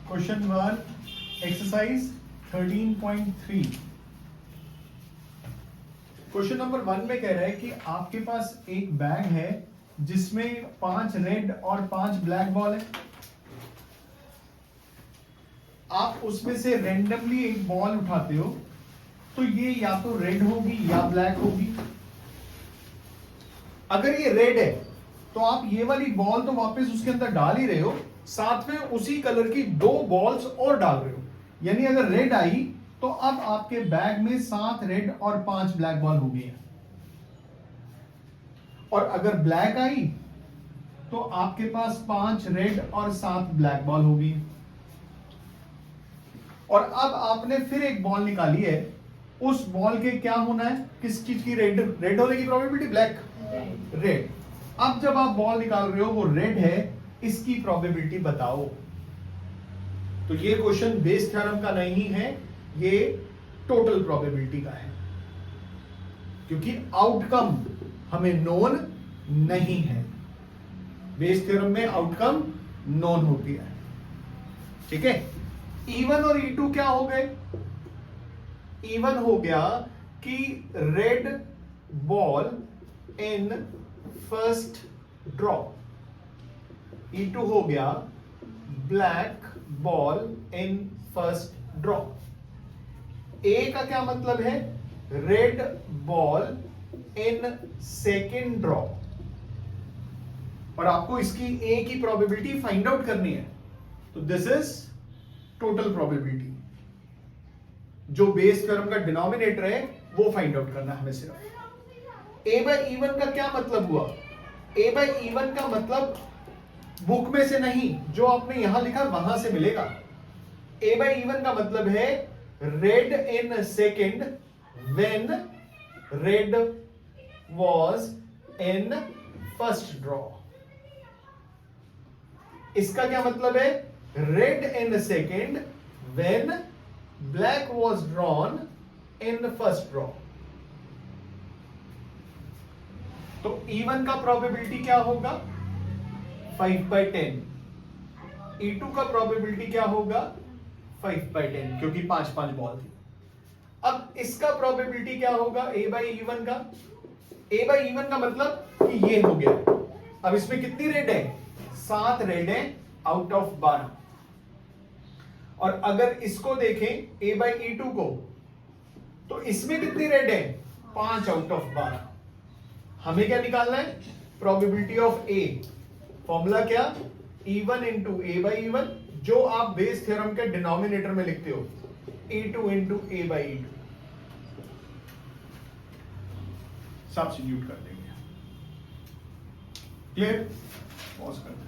Question 1 exercise 13.3। Question number 1 में कह रहा है कि आपके पास एक बैग है जिसमें 5 रेड और 5 ब्लैक बॉल है। आप उसमें से रेंडमली एक बॉल उठाते हो तो ये या तो रेड होगी या ब्लैक होगी। अगर ये रेड है तो आप ये वाली बॉल तो वापस उसके अंदर डाल ही रहे हो, साथ में उसी कलर की 2 बॉल्स और डाल रहे हो। यानी अगर रेड आई तो अब आपके बैग में 7 रेड और 5 ब्लैक बॉल हो गई हैं। और अगर ब्लैक आई तो आपके पास 5 रेड और 7 ब्लैक बॉल होगी। और अब आपने फिर एक बॉल निकाली है, उस बॉल के क्या होना है, किस चीज की रेड होने की प्रोबेबिलिटी, ब्लैक रेड। अब जब आप बॉल निकाल रहे हो वो रेड है, इसकी प्रोबेबिलिटी बताओ। तो ये क्वेश्चन बेस थ्योरम का नहीं है, ये टोटल प्रोबेबिलिटी का है, क्योंकि आउटकम हमें नोन नहीं है। बेस थ्योरम में आउटकम नोन होती है। ठीक है। E1 और E2 क्या हो गए? E1 हो गया कि red ball in first draw. E2 हो गया black ball in first draw. A का क्या मतलब है? Red ball in second draw. और आपको इसकी A की प्रोबेबिलिटी फाइंड आउट करनी है। तो दिस इज टोटल प्रोबेबिलिटी। जो बेस थ्योरम का डिनोमिनेटर है वो फाइंड आउट करना है हमें सिर्फ। A बाय E1 का क्या मतलब हुआ? A बाय E1 का मतलब बुक में से नहीं, जो आपने यहां लिखा वहां से मिलेगा। A बाय E1 का मतलब है red in second when red was in first draw. इसका क्या मतलब है? Red in second when black was drawn in first draw. तो E1 का प्रोबेबिलिटी क्या होगा? 5/10। E2 का प्रोबेबिलिटी क्या होगा? 5/10, क्योंकि 5-5 बॉल थी। अब इसका प्रोबेबिलिटी क्या होगा A बाई E1 का? A बाई E1 का मतलब कि ये हो गया। अब इसमें कितनी रेड है? 7 रेड है आउट ऑफ 12। और अगर इसको देखें A बाई E2 को, तो इसमें कितनी रेड है? 5 आउट ऑफ 12। हमें क्या निकालना है? Probability of A। फॉर्मूला क्या? E1 into A by E1, जो आप बेस थ्योरम के डिनोमिनेटर में लिखते हो, E2 into A by E2। Substitute कर देंगे। क्लियर? पॉज कर दें।